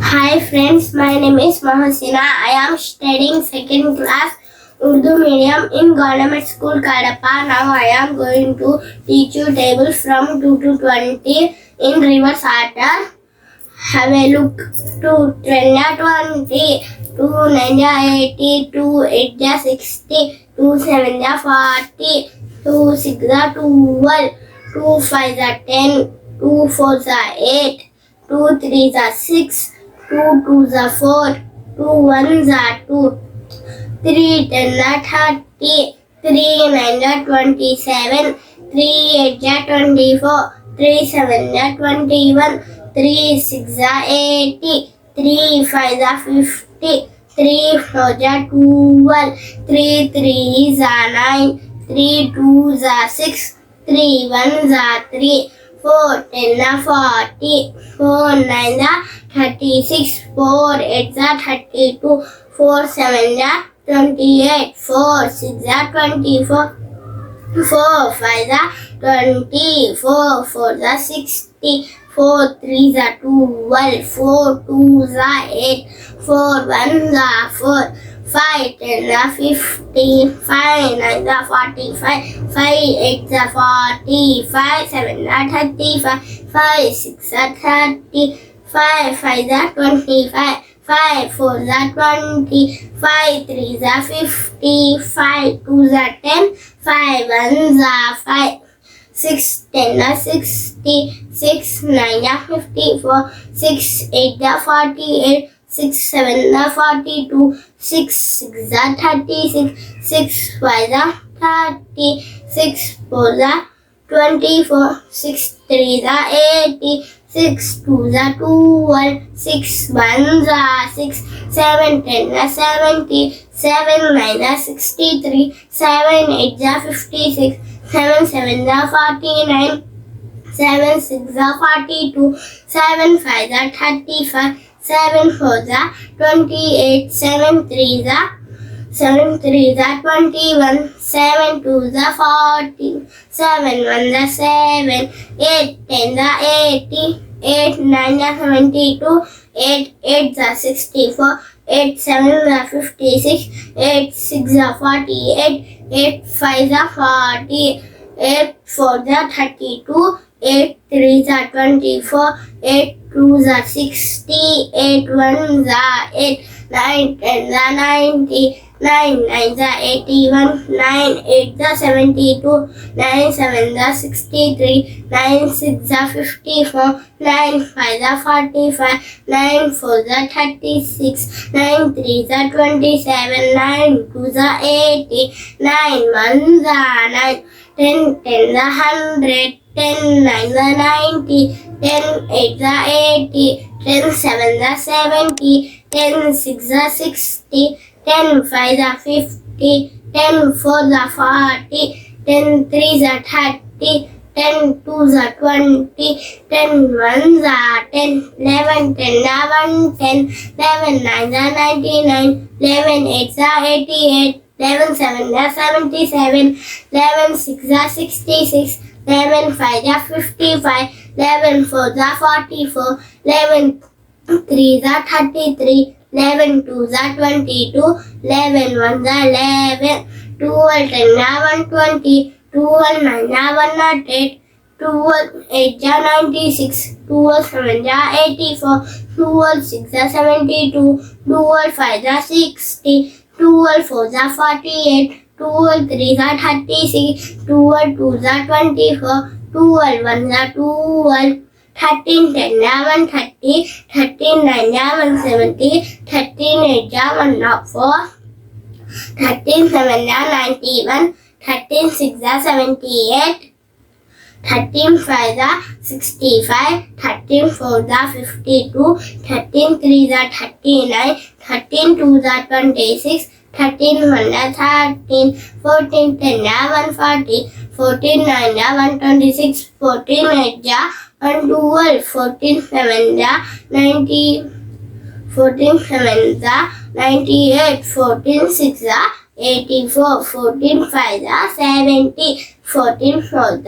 Hi friends, my name is Muhsinh'S. I am studying second class Urdu medium in Government School Kadapa. Now I am going to teach you tables from 2 to 20 in reverse order. Have a look. 2 10 20, 2 9 80, 2 8 60, 2 7 40, 2 6 12, 2 5 10, 2 4 8, 2 3 6, 2 2 4, 2 1 2, 3 10 30, 3 9 27, 3 8 24, 3 7 21, 3 6 80, 3 5 50, 3 4 12, 3 3 9, 3 2 6, 3 1 3, 4 10 40, 4 9 36, 4 8 32, 4 7 28, 4 6 24, 4 5 20, 4 4 60, 4 3 12, 4 2 8, 4 1 4, 5 10 50, 5 9 45, 5 8 40, 5 7 35, 5 6 30, 5 5 25, 5 4 20, 5 3 50, 5 2 10, 5 1 5, 6 10 60, 6 9 54, 6 8 48, 6 7 42, 6 6 36, 6 5 30, 6 4 24, 6 3 80, 6 2 12, 6 1 6, 7 10 70, 7 9 63, 7 8 56, 7 7 49, 7 6 42, 7 5 35, 7 4 28, 7 3 21, 7 2 14, 7 1 7, 8 10 80, 8 9 72, 8 8 64, 8 7 56, 8 6 48, 8 5 40, 8 4 32, 8 3 24, 8 2 60, 8 1 8, 9 10 90, 9 9 81, 9 8 72, 9 7 63, 9 6 54, 9 5 45, 9 4 36, 9 3 27, 9 2 80, 9 1 9, 10 10 100, 10 9 90, 10 8 80, 10 7 70, 10 6 60, 10 5 50, 10 4 40, 10 3 30, 10 2 20, 10 1 10, 11 10 110, 11 9 99, 11 8 88, 11 7 77, 11 6 66, 11 5 55, 11 4 44, 11 3 33, 11 2 22, 11 1 11, 12 10 120, 12 9 108, 12 8 96, 12 7 84, 12 6 72, 12 5 60, 12 4 48, 12 3 36, 12 2 24, 12 1 12, 13 10 130, 13 9 170, 13 8 104, 13 7 91, 13 6 78, 13 5 65, 13 4 52, 13 3 39, 13 2 26, 13 1 13, 14 10 140, 14 9 126, 14 8 112, 14 7 90, 14 7 98, 14 6 84, 14 5 70, 14 4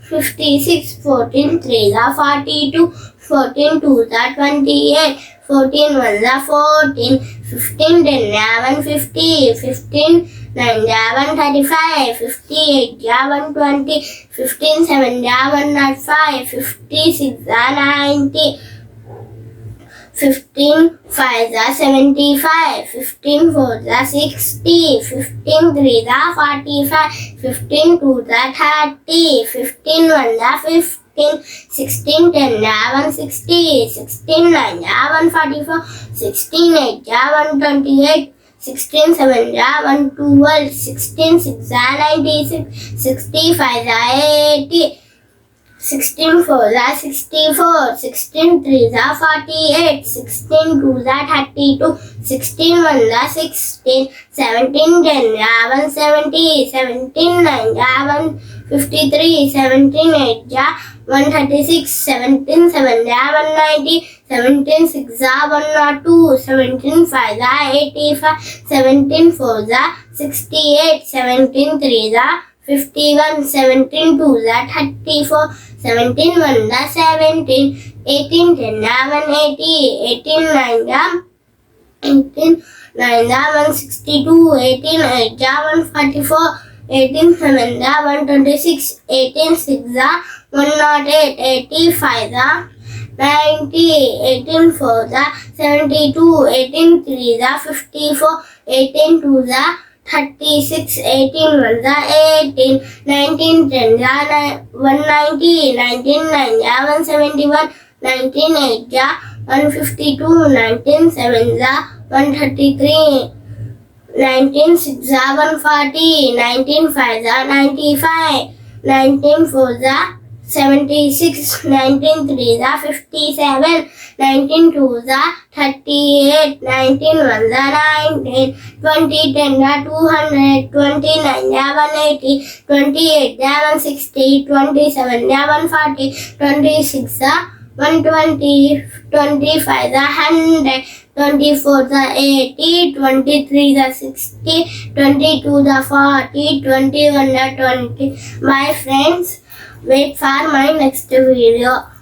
56, 14 3 42, 14 2 28, 14 ones are 14. 15 10 11 50. 15 9 11 35. 58 120. 15 7 105. 56 90. 15 5 are 75. 15 4 are 60. 15 3 are 45. 15 2 are 30. 15 1 are 15. 16 10 11 60. 16 9 144. 16 8 128. 16 7 112. 16 6 96. 65 80. 16 4 are 64. 16 3 are 48. 16 2 are 32. 16 1 are 16. 17 10 11 70. 17 9 153. 17 8 136. 17 7 190. 17 6 102. 17 5 85. 17 4 68. 17 3 51. 17 2 34. 17 1 17. 18 10 180. 18 9 18 9 162. 18 8 144. 18 7 126. 18 6 108. 85 90. 18 4 72. 18 3 54. 18 2 36. 18 1 18. 19 10 190. 19 9 171. 19 8 152. 19 7 133. 19 6 140. 19 5 95. 19 4 76. 19 3 57. 19 2 38. 19 1 19. 20 10 200. 29 180. 28 160. 27 140. 26 120. 25 100. 24 80. 23 60. 22 40. 21 20. My friends, wait for my next video.